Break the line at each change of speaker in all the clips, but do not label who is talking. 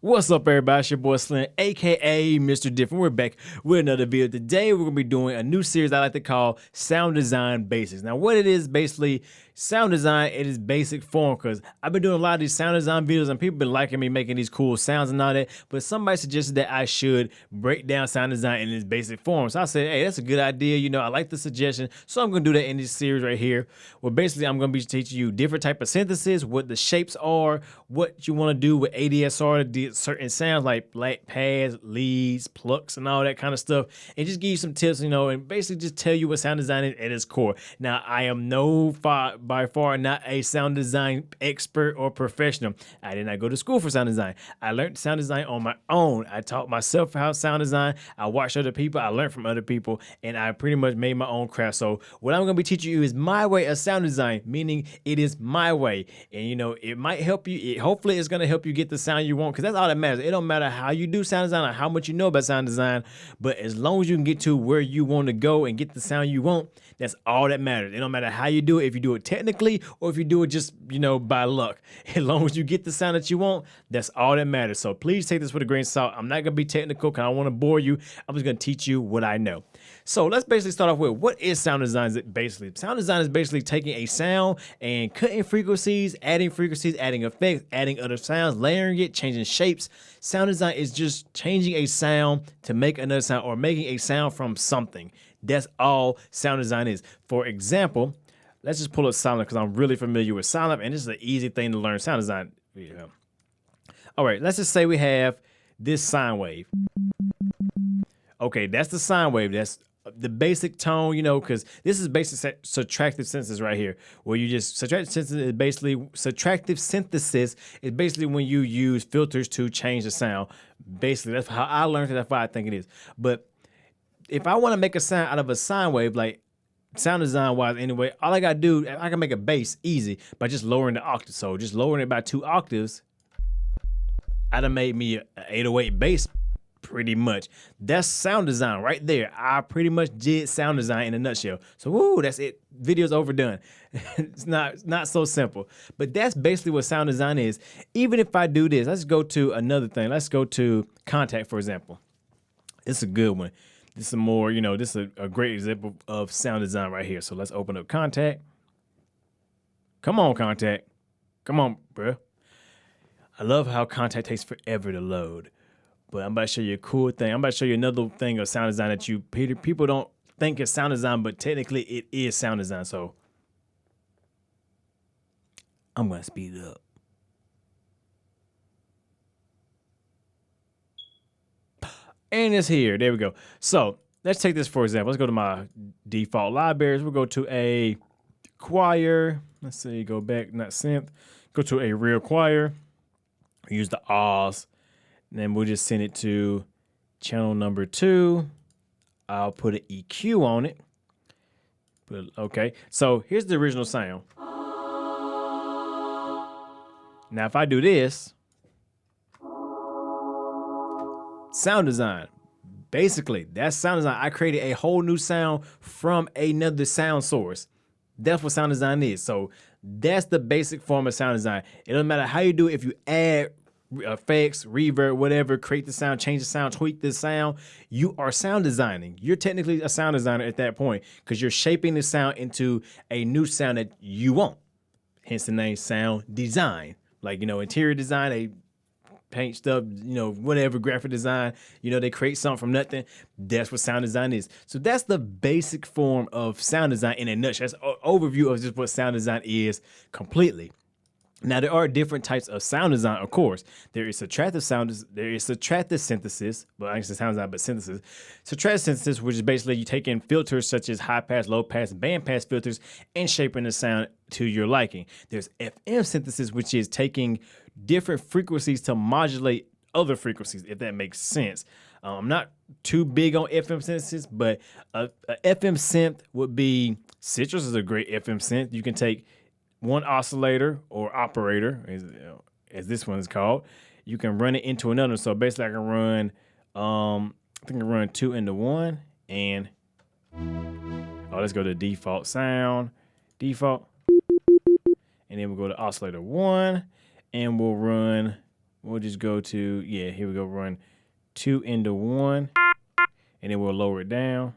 What's up, everybody? It's your boy Slim, aka Mr. Different. We're back with another video. Today, we're gonna be doing a new series I like to call Sound Design Basics. Now, what it is basically, sound design in its basic form, because I've been doing a lot of these sound design videos and people been liking me making these cool sounds and all that. But somebody suggested that I should break down sound design in its basic form. So I said, hey, that's a good idea. You know, I like the suggestion. So I'm gonna do that in this series right here. Well, basically, I'm gonna be teaching you different type of synthesis, what the shapes are, what you want to do with ADSR to do certain sounds like black pads, leads, plucks, and all that kind of stuff, and just give you some tips, you know, and basically just tell you what sound design is at its core. Now, I am by far not a sound design expert or professional. I did not go to school for sound design. I learned sound design on my own. I taught myself how sound design. I watched other people. I learned from other people, and I pretty much made my own craft. So what I'm going to be teaching you is my way of sound design, meaning it is my way, and you know, it might help you. Hopefully, it's going to help you get the sound you want, because that's all that matters. It don't matter how you do sound design or how much you know about sound design, but as long as you can get to where you want to go and get the sound you want, that's all that matters. It don't matter how you do it, if you do it technically or if you do it just, you know, by luck. As long as you get the sound that you want, that's all that matters. So please take this with a grain of salt. I'm not going to be technical because I don't want to bore you. I'm just going to teach you what I know. So let's basically start off with, what is sound design? Basically, sound design is basically taking a sound and cutting frequencies, adding effects, adding other sounds, layering it, changing shapes. Sound design is just changing a sound to make another sound or making a sound from something. That's all sound design is. For example, let's just pull up Serum because I'm really familiar with Serum, and this is an easy thing to learn sound design. All right, let's just say we have this sine wave. Okay, that's the sine wave. That's the basic tone, you know, because this is basic subtractive synthesis right here, where you just subtractive synthesis is basically when you use filters to change the sound. Basically, that's how I learned it. That's why I think it is. But if I want to make a sound out of a sine wave, like sound design wise anyway, all I got to do, I can make a bass easy by just lowering the octave. So just lowering it by 2 octaves, I'd have made me an 808 bass pretty much. That's sound design right there. I pretty much did sound design in a nutshell. So woo, that's it. Video's overdone. It's not so simple. But that's basically what sound design is. Even if I do this, let's go to another thing. Let's go to Contact, for example. It's a good one. This is more, you know, this is a great example of sound design right here. So let's open up Contact. Come on, Contact. Come on, bro. I love how Contact takes forever to load. But I'm about to show you a cool thing. I'm about to show you another thing of sound design that people don't think is sound design, but technically it is sound design. So I'm going to speed it up. And it's here. There we go. So let's take this for example. Let's go to my default libraries. We'll go to a choir. Let's say go back, not synth. Go to a real choir. Use the Oz. And then we'll just send it to channel number 2. I'll put an EQ on it. Okay. So here's the original sound. Now if I do this, sound design. Basically, that's sound design. I created a whole new sound from another sound source. That's what sound design is. So that's the basic form of sound design. It doesn't matter how you do it. If you add effects, reverb, whatever, create the sound, change the sound, tweak the sound, you are sound designing. You're technically a sound designer at that point, because you're shaping the sound into a new sound that you want. Hence the name sound design. Like, you know, interior design, they paint stuff, you know, whatever, graphic design, you know, they create something from nothing. That's what sound design is. So that's the basic form of sound design in a nutshell. That's an overview of just what sound design is completely. Now, there are different types of sound design, of course. There is subtractive synthesis, well, I guess sound design, but synthesis. Subtractive synthesis, which is basically you take in filters such as high pass, low pass, band pass filters and shaping the sound to your liking. There's FM synthesis, which is taking different frequencies to modulate other frequencies, if that makes sense. I'm not too big on FM synthesis, but a FM synth would be, Citrus is a great FM synth. You can take one oscillator or operator, as this one is called. You can run it into another. So basically I can run, I think I can run 2 into 1, and let's go to default sound, default. And then we'll go to oscillator 1, and we'll run we'll just go to, yeah, here we go, run 2 into 1, and then we'll lower it down.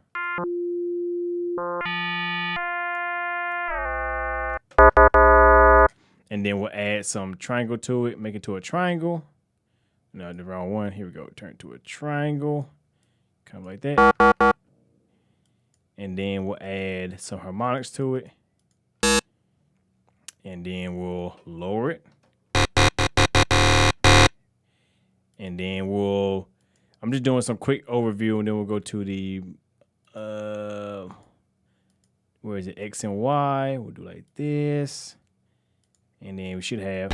And then we'll add some triangle to it, make it to a triangle. No, the wrong one. Here we go. Turn it to a triangle. Kind of like that. And then we'll add some harmonics to it. And then we'll lower it. And then I'm just doing some quick overview, and then we'll go to the, where is it? X and Y. We'll do like this. And then we should have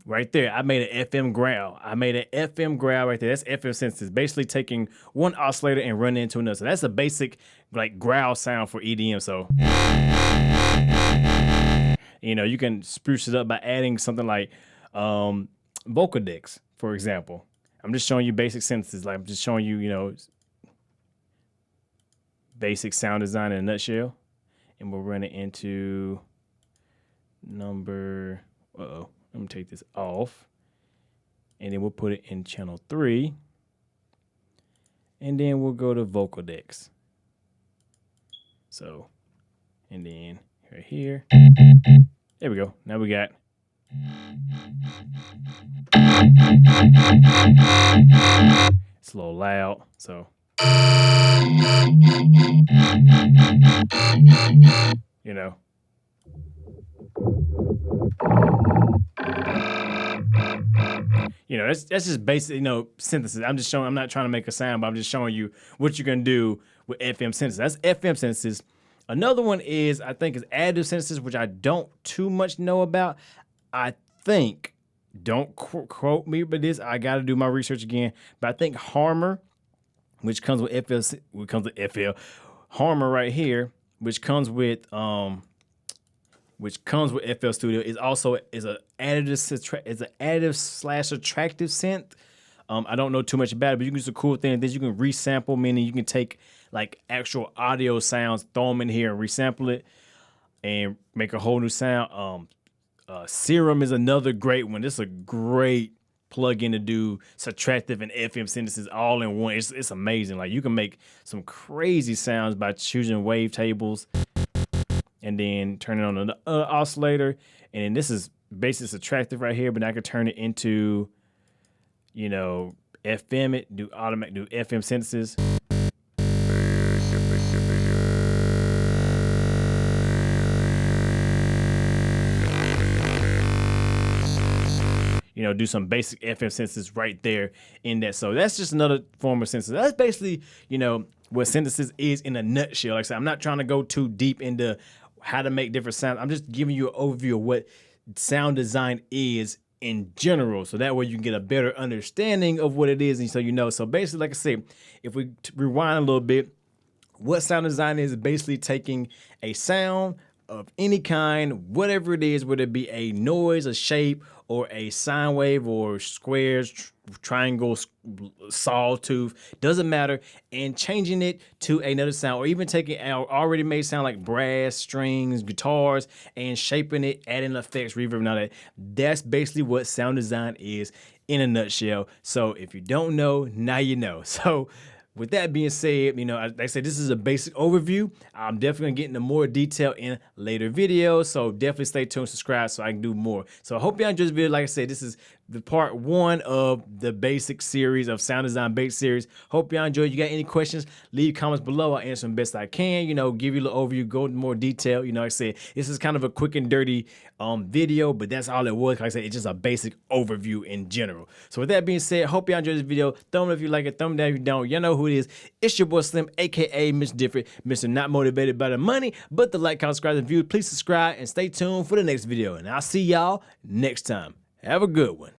right there. I made an FM growl. I made an FM growl right there. That's FM senses. Basically taking one oscillator and running into another. So that's a basic like growl sound for EDM. So, you know, you can spruce it up by adding something like vocal decks, for example. I'm just showing you basic sentences. Like I'm just showing you, you know, basic sound design in a nutshell. And we'll run it into number, let me take this off, and then we'll put it in channel 3, and then we'll go to vocal decks. So, and then right here, there we go. Now we got it's a little loud, so you know. You know, that's just basic, you know, synthesis. I'm just showing, I'm not trying to make a sound, but I'm just showing you what you can do with FM synthesis. That's FM synthesis. Another one is, I think, is additive synthesis, which I don't too much know about. I think, don't quote me, but this, I got to do my research again. But I think Harmor, which comes with Harmor right here, which comes with FL Studio, is also an additive slash attractive synth. I don't know too much about it, but you can do some cool things. Then you can resample, meaning you can take like actual audio sounds, throw them in here and resample it and make a whole new sound. Serum is another great one. This is a great plug-in to do subtractive and FM synthesis all in one. It's amazing. Like you can make some crazy sounds by choosing wave tables and then turn it on an oscillator. And then this is basically subtractive right here, but I could turn it into, you know, FM it, do FM synthesis. You know, do some basic FM synthesis right there in that. So that's just another form of synthesis. That's basically, you know, what synthesis is in a nutshell. Like I said, I'm not trying to go too deep into how to make different sounds. I'm just giving you an overview of what sound design is in general. So that way you can get a better understanding of what it is. And so, you know, so basically, like I said, if we rewind a little bit, what sound design is basically taking a sound of any kind, whatever it is, whether it be a noise, a shape, or a sine wave, or squares, triangles, sawtooth, doesn't matter, and changing it to another sound, or even taking our already made sound like brass, strings, guitars, and shaping it, adding effects, reverb, and all that. That's basically what sound design is in a nutshell. So if you don't know, now you know. So with that being said, you know, like I said, this is a basic overview. I'm definitely gonna get into more detail in later videos. So definitely stay tuned, subscribe so I can do more. So I hope y'all enjoyed this video. Like I said, this is the part 1 of the basic series of sound design base series. Hope y'all enjoyed. You got any questions, leave comments below. I'll answer them best I can. You know, give you a little overview, go into more detail. You know, like I said, this is kind of a quick and dirty video, but that's all it was. Like I said, it's just a basic overview in general. So with that being said, hope y'all enjoyed this video. Thumb up if you like it, thumb down if you don't. You know who it is. It's your boy Slim, aka Mr. Different, Mr. Not Motivated by the Money, but the like, comment, subscribe, and view. Please subscribe and stay tuned for the next video. And I'll see y'all next time. Have a good one.